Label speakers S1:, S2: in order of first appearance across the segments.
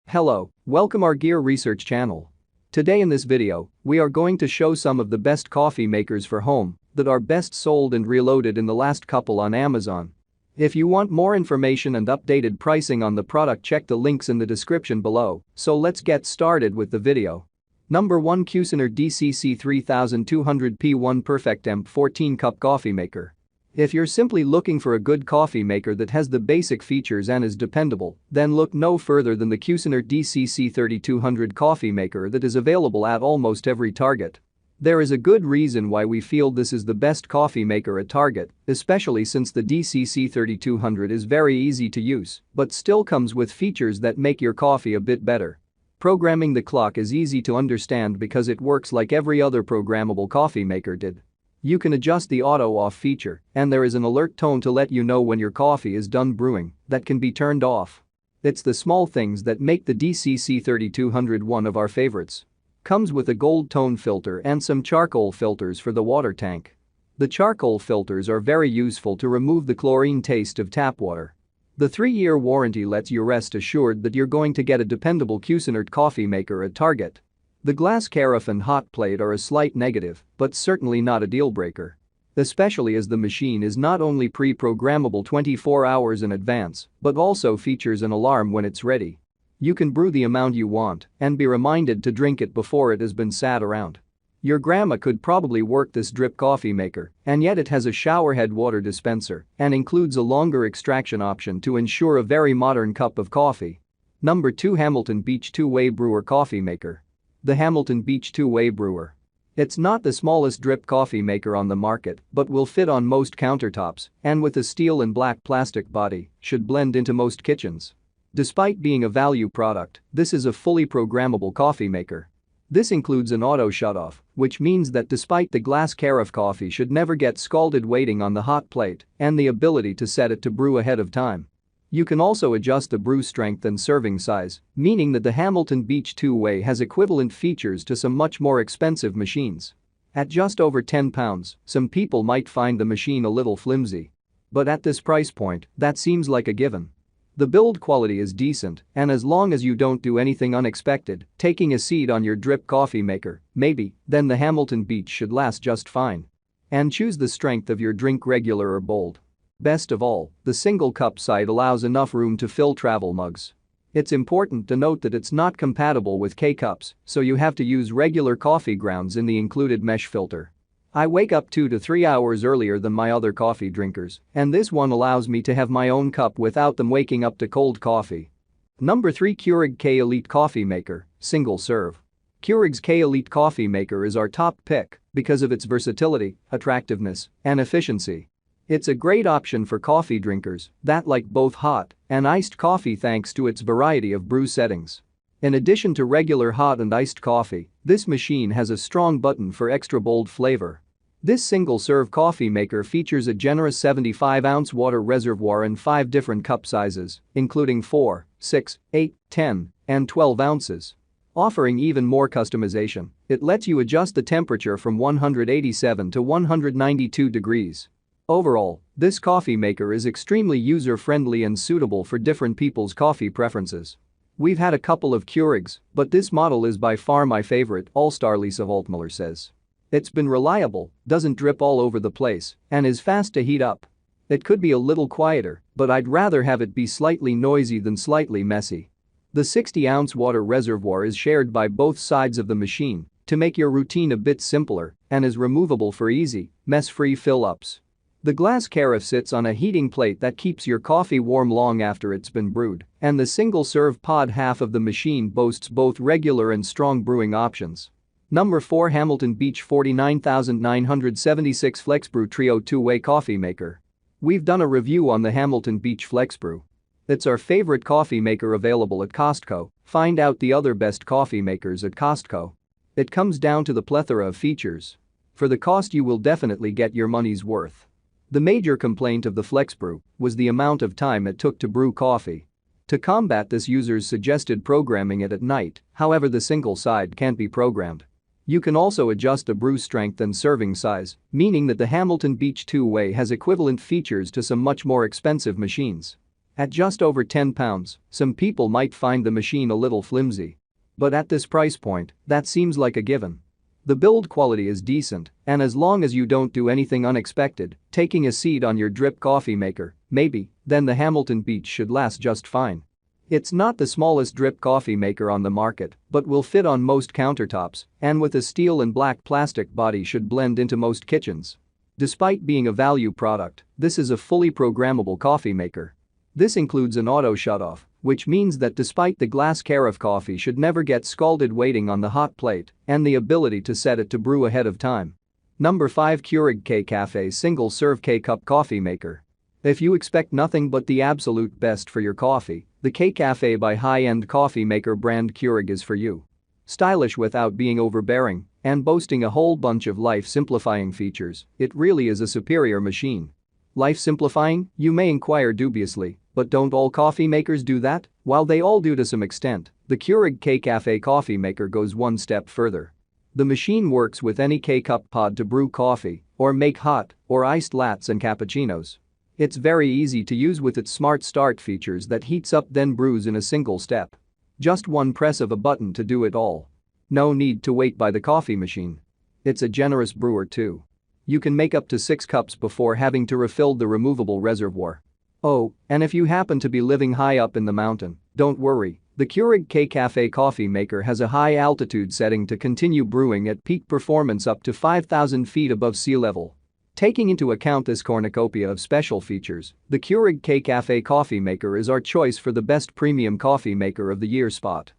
S1: Hello, welcome our Gearresearch channel. Today in this video, we are going to show some of the best coffee makers for home that are best sold and reloaded in the last couple on Amazon. If you want more information and updated pricing on the product, check the links in the description below, so let's get started with the video. Number 1, Cuisinart DCC 3200P1 PerfecTemp 14-cup coffee maker. If you're simply looking for a good coffee maker that has the basic features and is dependable, then look no further than the Cuisinart DCC 3200 coffee maker that is available at almost every Target. There is a good reason why we feel this is the best coffee maker at Target, especially since the DCC 3200 is very easy to use but still comes with features that make your coffee a bit better. Programming the clock is easy to understand because it works like every other programmable coffee maker did. You can adjust the auto-off feature, and there is an alert tone to let you know when your coffee is done brewing that can be turned off. It's the small things that make the DCC 3200 one of our favorites. Comes with a gold tone filter and some charcoal filters for the water tank. The charcoal filters are very useful to remove the chlorine taste of tap water. The 3-year warranty lets you rest assured that you're going to get a dependable Cuisinart coffee maker at Target. The glass carafe and hot plate are a slight negative, but certainly not a deal breaker. Especially as the machine is not only pre-programmable 24 hours in advance, but also features an alarm when it's ready. You can brew the amount you want and be reminded to drink it before it has been sat around. Your grandma could probably work this drip coffee maker, and yet it has a showerhead water dispenser and includes a longer extraction option to ensure a very modern cup of coffee. Number 2, Hamilton Beach 2-Way Brewer Coffee Maker. The Hamilton Beach 2-Way Brewer. It's not the smallest drip coffee maker on the market but will fit on most countertops and with a steel and black plastic body should blend into most kitchens. Despite being a value product, this is a fully programmable coffee maker. This includes an auto shutoff, which means that despite the glass carafe, coffee should never get scalded waiting on the hot plate, and the ability to set it to brew ahead of time. You can also adjust the brew strength and serving size, meaning that the Hamilton Beach 2-Way has equivalent features to some much more expensive machines. At just over £10, some people might find the machine a little flimsy. But at this price point, that seems like a given. The build quality is decent, and as long as you don't do anything unexpected, taking a seat on your drip coffee maker, maybe, then the Hamilton Beach should last just fine. And choose the strength of your drink, regular or bold. Best of all, the single cup side allows enough room to fill travel mugs. It's important to note that it's not compatible with K-cups, so you have to use regular coffee grounds in the included mesh filter. I wake up 2 to 3 hours earlier than my other coffee drinkers, and this one allows me to have my own cup without them waking up to cold coffee. Number 3, Keurig K-Elite Coffee Maker, Single Serve. Keurig's K-Elite Coffee Maker is our top pick because of its versatility, attractiveness, and efficiency. It's a great option for coffee drinkers that like both hot and iced coffee thanks to its variety of brew settings. In addition to regular hot and iced coffee, this machine has a strong button for extra bold flavor. This single-serve coffee maker features a generous 75-ounce water reservoir in 5 different cup sizes, including 4, 6, 8, 10, and 12 ounces. Offering even more customization, it lets you adjust the temperature from 187 to 192 degrees. Overall, this coffee maker is extremely user-friendly and suitable for different people's coffee preferences. We've had a couple of Keurigs, but this model is by far my favorite, All-Star Lisa Voltmuller says. It's been reliable, doesn't drip all over the place, and is fast to heat up. It could be a little quieter, but I'd rather have it be slightly noisy than slightly messy. The 60-ounce water reservoir is shared by both sides of the machine to make your routine a bit simpler and is removable for easy, mess-free fill-ups. The glass carafe sits on a heating plate that keeps your coffee warm long after it's been brewed, and the single-serve pod half of the machine boasts both regular and strong brewing options. Number 4, Hamilton Beach 49976 FlexBrew Trio 2-Way Coffee Maker. We've done a review on the Hamilton Beach FlexBrew. It's our favorite coffee maker available at Costco. Find out the other best coffee makers at Costco. It comes down to the plethora of features. For the cost, you will definitely get your money's worth. The major complaint of the FlexBrew was the amount of time it took to brew coffee. To combat this, users suggested programming it at night, however the single side can't be programmed. You can also adjust the brew strength and serving size, meaning that the Hamilton Beach 2-Way has equivalent features to some much more expensive machines. At just over £10, some people might find the machine a little flimsy. But at this price point, that seems like a given. The build quality is decent, and as long as you don't do anything unexpected, taking a seat on your drip coffee maker, maybe, then the Hamilton Beach should last just fine. It's not the smallest drip coffee maker on the market, but will fit on most countertops, and with a steel and black plastic body should blend into most kitchens. Despite being a value product, this is a fully programmable coffee maker. This includes an auto shutoff, which means that despite the glass carafe coffee should never get scalded waiting on the hot plate, and the ability to set it to brew ahead of time. Number 5 Keurig K-Cafe Single Serve K-Cup Coffee Maker. If you expect nothing but the absolute best for your coffee, the K-Cafe by high-end coffee maker brand Keurig is for you. Stylish without being overbearing, and boasting a whole bunch of life-simplifying features, it really is a superior machine. Life-simplifying, you may inquire dubiously, but don't all coffee makers do that? While they all do to some extent, the Keurig K-Cafe coffee maker goes one step further. The machine works with any K-Cup pod to brew coffee, or make hot or iced lattes and cappuccinos. It's very easy to use with its smart start features that heats up then brews in a single step. Just one press of a button to do it all. No need to wait by the coffee machine. It's a generous brewer too. You can make up to 6 cups before having to refill the removable reservoir. Oh, and if you happen to be living high up in the mountain, don't worry, the Keurig K-Cafe coffee maker has a high altitude setting to continue brewing at peak performance up to 5,000 feet above sea level. Taking into account this cornucopia of special features, the Keurig K-Cafe coffee maker is our choice for the best premium coffee maker of the year spot.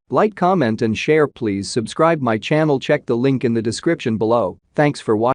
S1: Like, comment and share, please subscribe my channel, check the link in the description below. Thanks for watching.